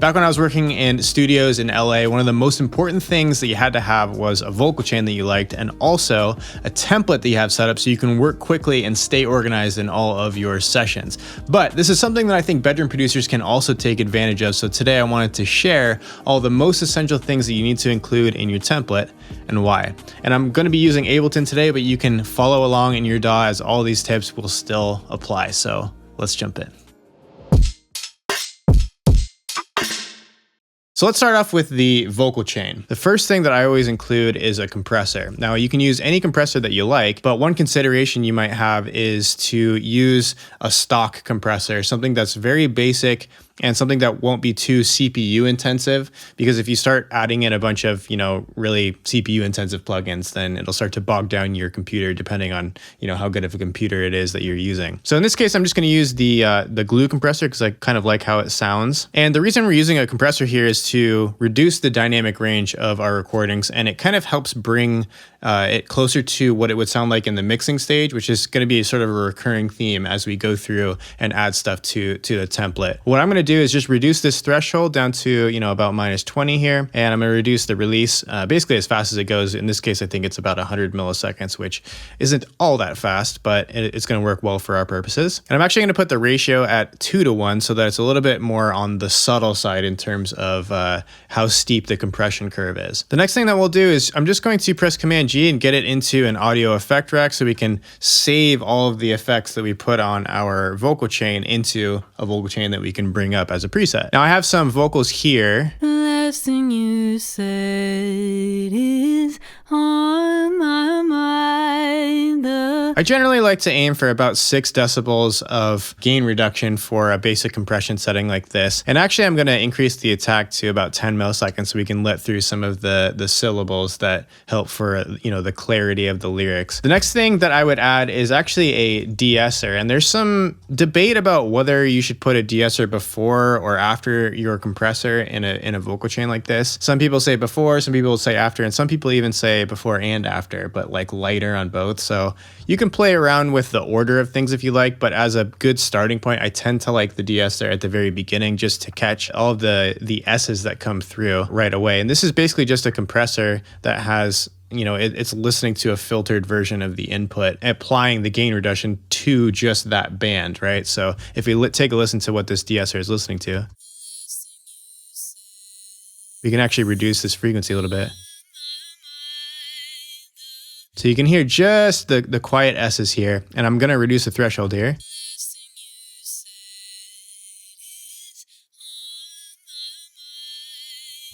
Back when I was working in studios in LA, one of the most important things that you had to have was a vocal chain that you liked, and also a template that you have set up so you can work quickly and stay organized in all of your sessions. But this is something that I think bedroom producers can also take advantage of. So today I wanted to share all the most essential things that you need to include in your template and why. And I'm going to be using Ableton today, but you can follow along in your DAW as all these tips will still apply. So let's jump in. So let's start off with the vocal chain. The first thing that I always include is a compressor. Now you can use any compressor that you like, but one consideration you might have is to use a stock compressor, something that's very basic and something that won't be too CPU intensive, because if you start adding in a bunch of, really CPU intensive plugins, then it'll start to bog down your computer depending on, how good of a computer it is that you're using. So in this case, I'm just going to use the glue compressor because I kind of like how it sounds. And the reason we're using a compressor here is to reduce the dynamic range of our recordings, and it kind of helps bring it closer to what it would sound like in the mixing stage, which is going to be sort of a recurring theme as we go through and add stuff to the template. What I'm going to do is just reduce this threshold down to, about -20 here. And I'm going to reduce the release basically as fast as it goes. In this case, I think it's about 100 milliseconds, which isn't all that fast, but it's going to work well for our purposes. And I'm actually going to put the ratio at 2:1 so that it's a little bit more on the subtle side in terms of how steep the compression curve is. The next thing that we'll do is I'm just going to press Command G and get it into an audio effect rack so we can save all of the effects that we put on our vocal chain into a vocal chain that we can bring up as a preset. Now I have some vocals here. The last thing you said is on my mind. I generally like to aim for about 6 decibels of gain reduction for a basic compression setting like this. And actually I'm going to increase the attack to about 10 milliseconds so we can let through some of the syllables that help for, the clarity of the lyrics. The next thing that I would add is actually a de-esser. And there's some debate about whether you should put a de-esser before or after your compressor in a vocal chain like this. Some people say before, some people say after, and some people even say before and after, but like lighter on both. So you can play around with the order of things if you like, but as a good starting point, I tend to like the de-esser at the very beginning just to catch all of the S's that come through right away. And this is basically just a compressor that has, it's listening to a filtered version of the input, applying the gain reduction to just that band, right? So if we take a listen to what this de-esser is listening to, we can actually reduce this frequency a little bit. So you can hear just the quiet S's here, and I'm going to reduce the threshold here.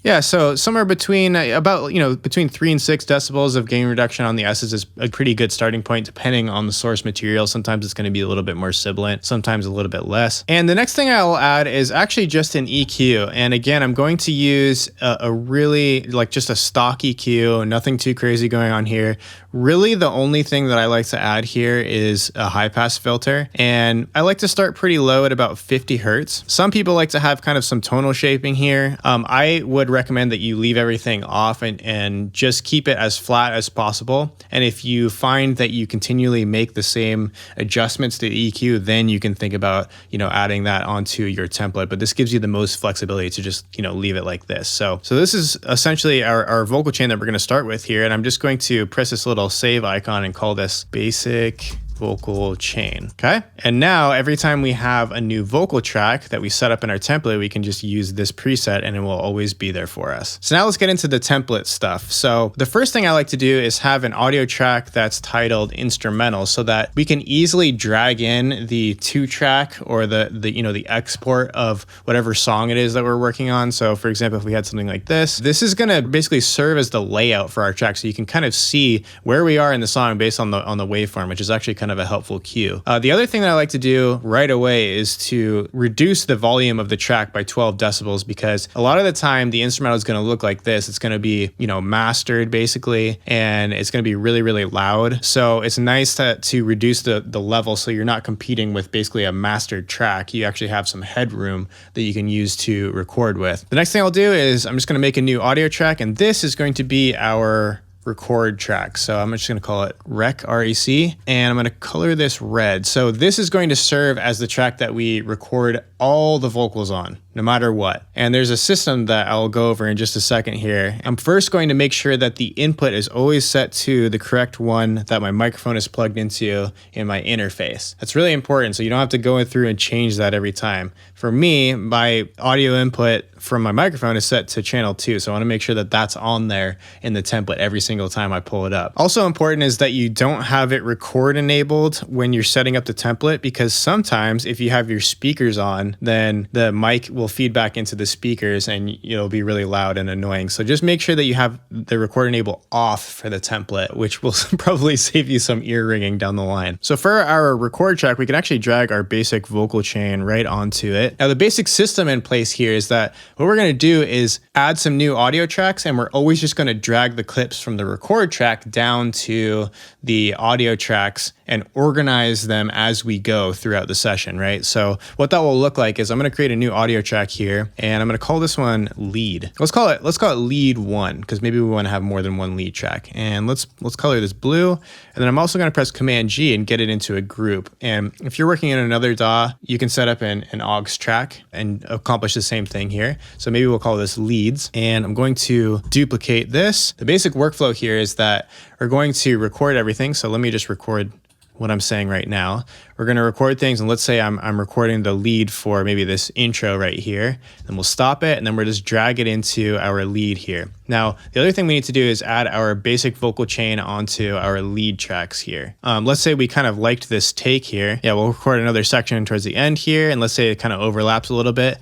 Yeah, so somewhere between between 3 and 6 decibels of gain reduction on the S's is a pretty good starting point depending on the source material. Sometimes it's going to be a little bit more sibilant, sometimes a little bit less. And the next thing I'll add is actually just an EQ. And again, I'm going to use a really just a stock EQ, nothing too crazy going on here. Really the only thing that I like to add here is a high pass filter. And I like to start pretty low at about 50 hertz. Some people like to have kind of some tonal shaping here. I would recommend that you leave everything off and just keep it as flat as possible. And if you find that you continually make the same adjustments to the EQ, then you can think about, adding that onto your template. But this gives you the most flexibility to just, leave it like this. So this is essentially our vocal chain that we're going to start with here. And I'm just going to press this little save icon and call this basic vocal chain. Okay. And now every time we have a new vocal track that we set up in our template, we can just use this preset and it will always be there for us. So now let's get into the template stuff. So the first thing I like to do is have an audio track that's titled instrumental so that we can easily drag in the 2-track or the export of whatever song it is that we're working on. So for example, if we had something like this is going to basically serve as the layout for our track. So you can kind of see where we are in the song based on the waveform, which is actually kind of a helpful cue. The other thing that I like to do right away is to reduce the volume of the track by 12 decibels, because a lot of the time the instrumental is going to look like this. It's going to be, mastered basically, and it's going to be really, really loud. So it's nice to reduce the level so you're not competing with basically a mastered track. You actually have some headroom that you can use to record with. The next thing I'll do is I'm just going to make a new audio track, and this is going to be our record track. So I'm just going to call it Rec, R-E-C, and I'm going to color this red. So this is going to serve as the track that we record all the vocals on. no matter what. And there's a system that I'll go over in just a second here. I'm first going to make sure that the input is always set to the correct one that my microphone is plugged into in my interface. That's really important, so you don't have to go through and change that every time. For me, my audio input from my microphone is set to channel 2, so I want to make sure that that's on there in the template every single time I pull it up. Also important is that you don't have it record enabled when you're setting up the template, because sometimes if you have your speakers on, then the mic will feed back into the speakers and it'll be really loud and annoying. So just make sure that you have the record enable off for the template, which will probably save you some ear ringing down the line. So for our record track, we can actually drag our basic vocal chain right onto it. Now the basic system in place here is that what we're going to do is add some new audio tracks, and we're always just going to drag the clips from the record track down to the audio tracks and organize them as we go throughout the session, right? So what that will look like is I'm going to create a new audio track here, and I'm going to call this one lead. Let's call it lead 1, because maybe we want to have more than one lead track. And let's color this blue. And then I'm also going to press Command G and get it into a group. And if you're working in another DAW, you can set up an aux track and accomplish the same thing here. So maybe we'll call this leads, and I'm going to duplicate this. The basic workflow here is that we're going to record everything. So let me just record what I'm saying right now. We're going to record things, and let's say I'm recording the lead for maybe this intro right here. Then we'll stop it, and then we'll just drag it into our lead here. Now, the other thing we need to do is add our basic vocal chain onto our lead tracks here. Let's say we kind of liked this take here. Yeah, we'll record another section towards the end here, and let's say it kind of overlaps a little bit.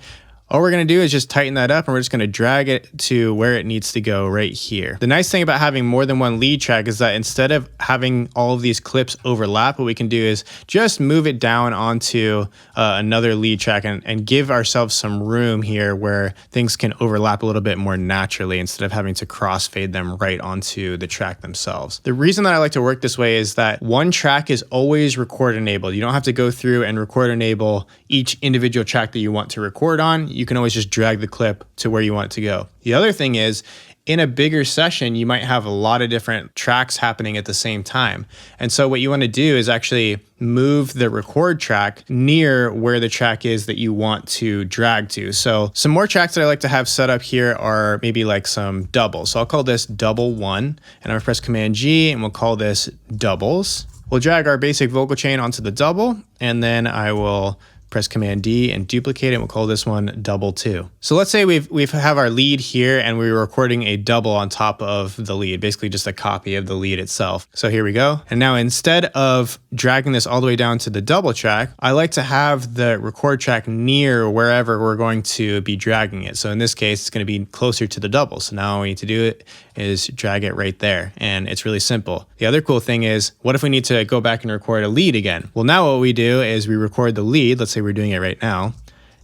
All we're going to do is just tighten that up, and we're just going to drag it to where it needs to go right here. The nice thing about having more than one lead track is that instead of having all of these clips overlap, what we can do is just move it down onto another lead track and give ourselves some room here where things can overlap a little bit more naturally instead of having to crossfade them right onto the track themselves. The reason that I like to work this way is that one track is always record enabled. You don't have to go through and record enable each individual track that you want to record on. You can always just drag the clip to where you want it to go. The other thing is, in a bigger session, you might have a lot of different tracks happening at the same time. And so what you want to do is actually move the record track near where the track is that you want to drag to. So some more tracks that I like to have set up here are maybe like some doubles. So I'll call this double 1, and I'm going to press Command G, and we'll call this doubles. We'll drag our basic vocal chain onto the double, and then I will press Command D and duplicate it. We'll call this one double 2. So let's say we have our lead here, and we're recording a double on top of the lead, basically just a copy of the lead itself. So here we go. And now instead of dragging this all the way down to the double track, I like to have the record track near wherever we're going to be dragging it. So in this case, it's going to be closer to the double. So now all we need to do it is drag it right there. And it's really simple. The other cool thing is, what if we need to go back and record a lead again? Well, now what we do is we record the lead. Let's say we're doing it right now,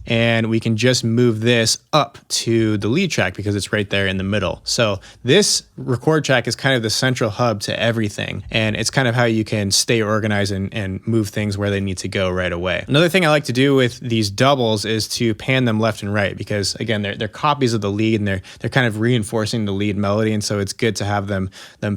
and we can just move this up to the lead track because it's right there in the middle. So this record track is kind of the central hub to everything, and it's kind of how you can stay organized and move things where they need to go right away. Another thing I like to do with these doubles is to pan them left and right, because again, they're copies of the lead, and they're kind of reinforcing the lead melody, and so it's good to have them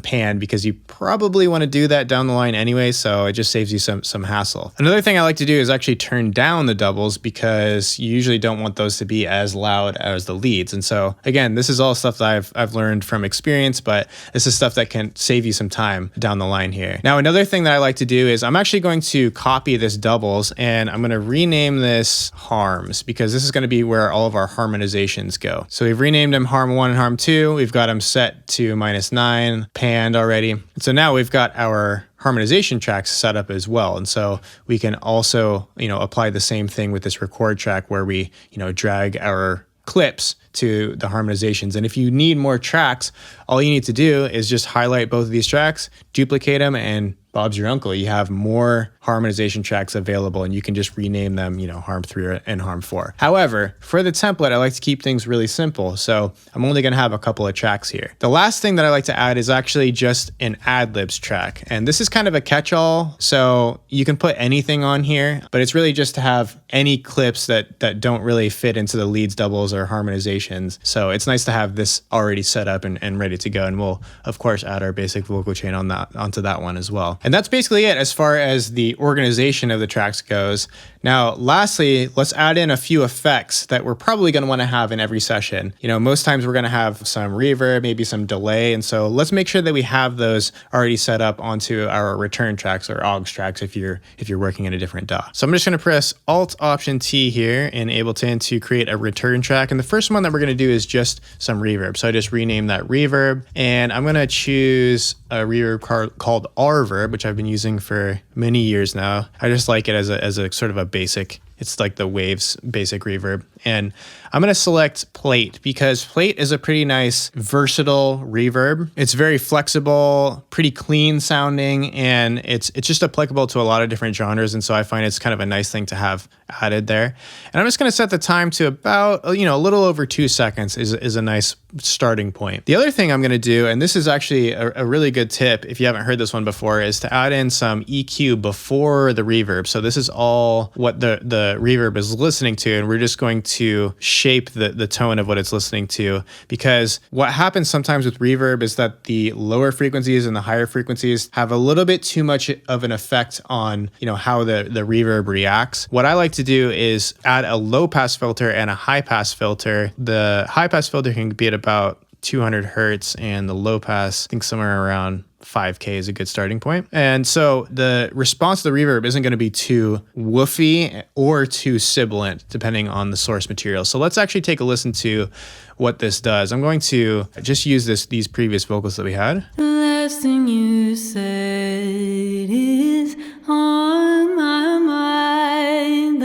panned, because you probably want to do that down the line anyway, so it just saves you some hassle. Another thing I like to do is actually turn down the doubles, because you usually don't want those to be as loud as the leads. And so again, this is all stuff that I've learned from experience, but this is stuff that can save you some time down the line here. Now, another thing that I like to do is I'm actually going to copy this doubles, and I'm going to rename this harms, because this is going to be where all of our harmonizations go. So we've renamed them harm 1 and harm 2. We've got them set to -9, panned already. And so now we've got our harmonization tracks set up as well. And so we can also, apply the same thing with this record track where we, drag our clips to the harmonizations. And if you need more tracks, all you need to do is just highlight both of these tracks, duplicate them, and Bob's your uncle. You have more harmonization tracks available, and you can just rename them, harm 3 and harm 4. However, for the template, I like to keep things really simple. So I'm only going to have a couple of tracks here. The last thing that I like to add is actually just an ad-libs track. And this is kind of a catch-all. So you can put anything on here, but it's really just to have any clips that don't really fit into the leads, doubles, or harmonizations. So it's nice to have this already set up and ready to go. And we'll, of course, add our basic vocal chain onto that one as well. And that's basically it as far as the organization of the tracks goes. Now, lastly, let's add in a few effects that we're probably going to want to have in every session. You know, most times we're going to have some reverb, maybe some delay. And so let's make sure that we have those already set up onto our return tracks or aux tracks if you're working in a different DAW. So I'm just going to press Alt-Option-T here in Ableton to create a return track. And the first one that we're going to do is just some reverb. So I just rename that reverb, and I'm going to choose a reverb called R-verb, which I've been using for many years now. I just like it as a sort of a basic, it's like the Waves basic reverb. And I'm going to select plate because plate is a pretty nice versatile reverb. It's very flexible, pretty clean sounding, and it's just applicable to a lot of different genres. And so I find it's kind of a nice thing to have added there. And I'm just going to set the time to about, you know, a little over 2 seconds is a nice starting point. The other thing I'm going to do, and this is actually a really good tip if you haven't heard this one before, is to add in some EQ before the reverb. So this is all what the reverb is listening to, and we're just going to shape the tone of what it's listening to, because what happens sometimes with reverb is that the lower frequencies and the higher frequencies have a little bit too much of an effect on, you know, how the reverb reacts. What I like to do is add a low pass filter and a high pass filter. The high pass filter can be at about 200 hertz, and the low pass, I think somewhere around 5K is a good starting point. And so the response to the reverb isn't going to be too woofy or too sibilant, depending on the source material. So let's actually take a listen to what this does. I'm going to just use these previous vocals that we had. The last thing you said is on my mind.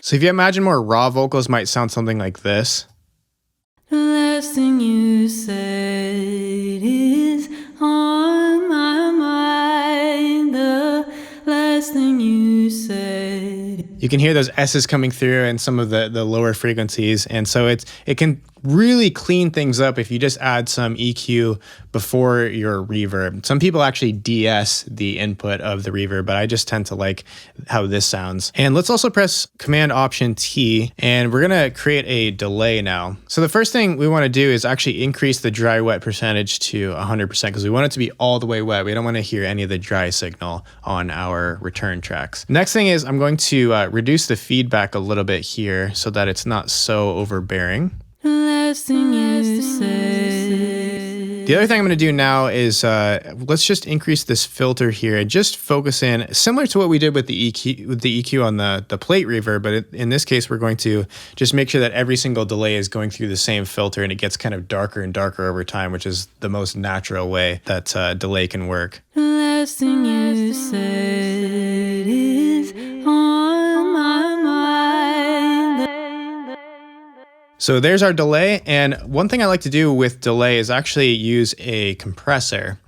So if you imagine more raw vocals might sound something like this. The last thing you said is on my mind. The last thing you said. You can hear those S's coming through and some of the lower frequencies. And so it can really clean things up if you just add some EQ before your reverb. Some people actually DS the input of the reverb, but I just tend to like how this sounds. And let's also press Command-Option-T, and we're gonna create a delay now. So the first thing we wanna do is actually increase the dry wet percentage to 100% because we want it to be all the way wet. We don't wanna hear any of the dry signal on our return tracks. Next thing is I'm going to reduce the feedback a little bit here so that it's not so overbearing. The last thing you said. The other thing I'm going to do now is let's just increase this filter here and just focus in, similar to what we did with the EQ on the plate reverb, but in this case we're going to just make sure that every single delay is going through the same filter and it gets kind of darker and darker over time, which is the most natural way that delay can work. The last thing you said is on my mind. So there's our delay, and one thing I like to do with delay is actually use a compressor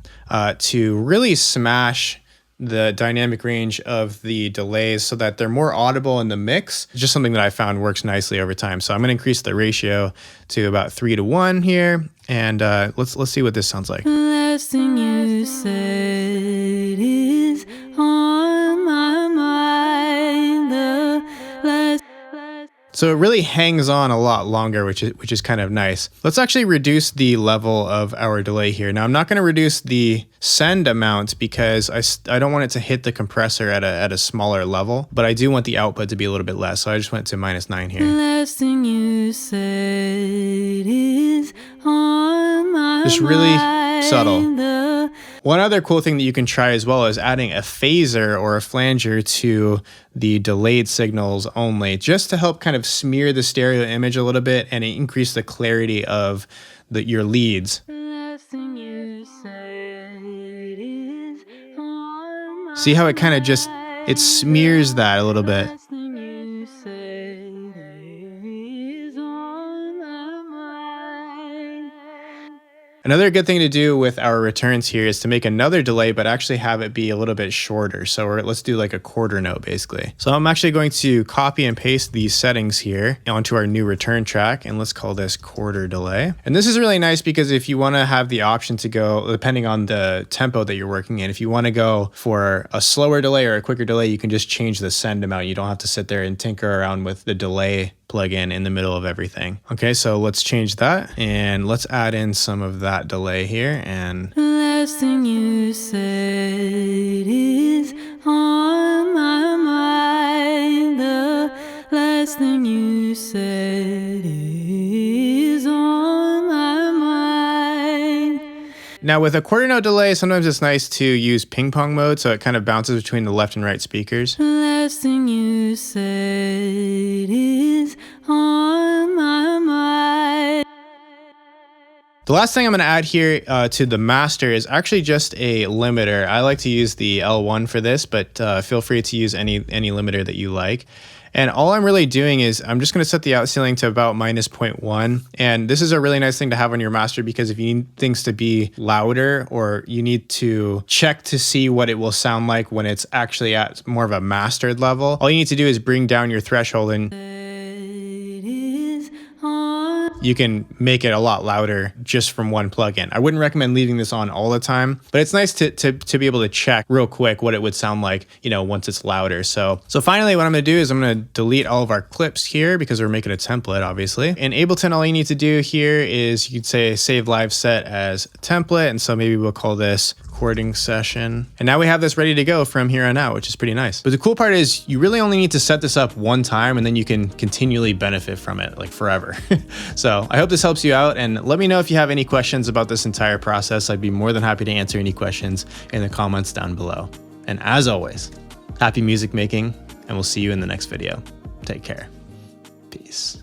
to really smash the dynamic range of the delays so that they're more audible in the mix. It's just something that I found works nicely over time. So I'm going to increase the ratio to about 3:1 here, and let's see what this sounds like. The last thing you said is on my mind. The last. So it really hangs on a lot longer, which is kind of nice. Let's actually reduce the level of our delay here. Now I'm not going to reduce the send amount because I don't want it to hit the compressor at a smaller level, but I do want the output to be a little bit less. So I just went to -9 here. The last thing you said is on my Just really mind. subtle. One other cool thing that you can try as well is adding a phaser or a flanger to the delayed signals only, just to help kind of smear the stereo image a little bit and increase the clarity of your leads. The last thing you said is on my See how it kind of just, it smears that a little bit. last thing you said is on my mind. Another good thing to do with our returns here is to make another delay, but actually have it be a little bit shorter. So let's do like a quarter note basically. So I'm actually going to copy and paste these settings here onto our new return track, and let's call this quarter delay. And this is really nice because if you want to have the option to go, depending on the tempo that you're working in, if you want to go for a slower delay or a quicker delay, you can just change the send amount. You don't have to sit there and tinker around with the delay plugin in the middle of everything. Okay, so let's change that and let's add in some of that delay here, and last thing you said is on my mind. The last thing you said is on my mind. Now with a quarter note delay, sometimes it's nice to use ping pong mode, so it kind of bounces between the left and right speakers. The last thing you said is on my mind. The last thing I'm going to add here to the master is actually just a limiter. I like to use the L1 for this, but feel free to use any limiter that you like. And all I'm really doing is I'm just going to set the out ceiling to about -0.1. And this is a really nice thing to have on your master, because if you need things to be louder, or you need to check to see what it will sound like when it's actually at more of a mastered level, all you need to do is bring down your threshold and you can make it a lot louder just from one plugin. I wouldn't recommend leaving this on all the time, but it's nice to be able to check real quick what it would sound like, you know, once it's louder. So finally, what I'm gonna do is I'm gonna delete all of our clips here, because we're making a template, obviously. In Ableton, all you need to do here is you could say save live set as template. And so maybe we'll call this recording session. And now we have this ready to go from here on out, which is pretty nice. But the cool part is you really only need to set this up one time, and then you can continually benefit from it like forever. So I hope this helps you out, and let me know if you have any questions about this entire process. I'd be more than happy to answer any questions in the comments down below. And as always, happy music making, and we'll see you in the next video. Take care. Peace.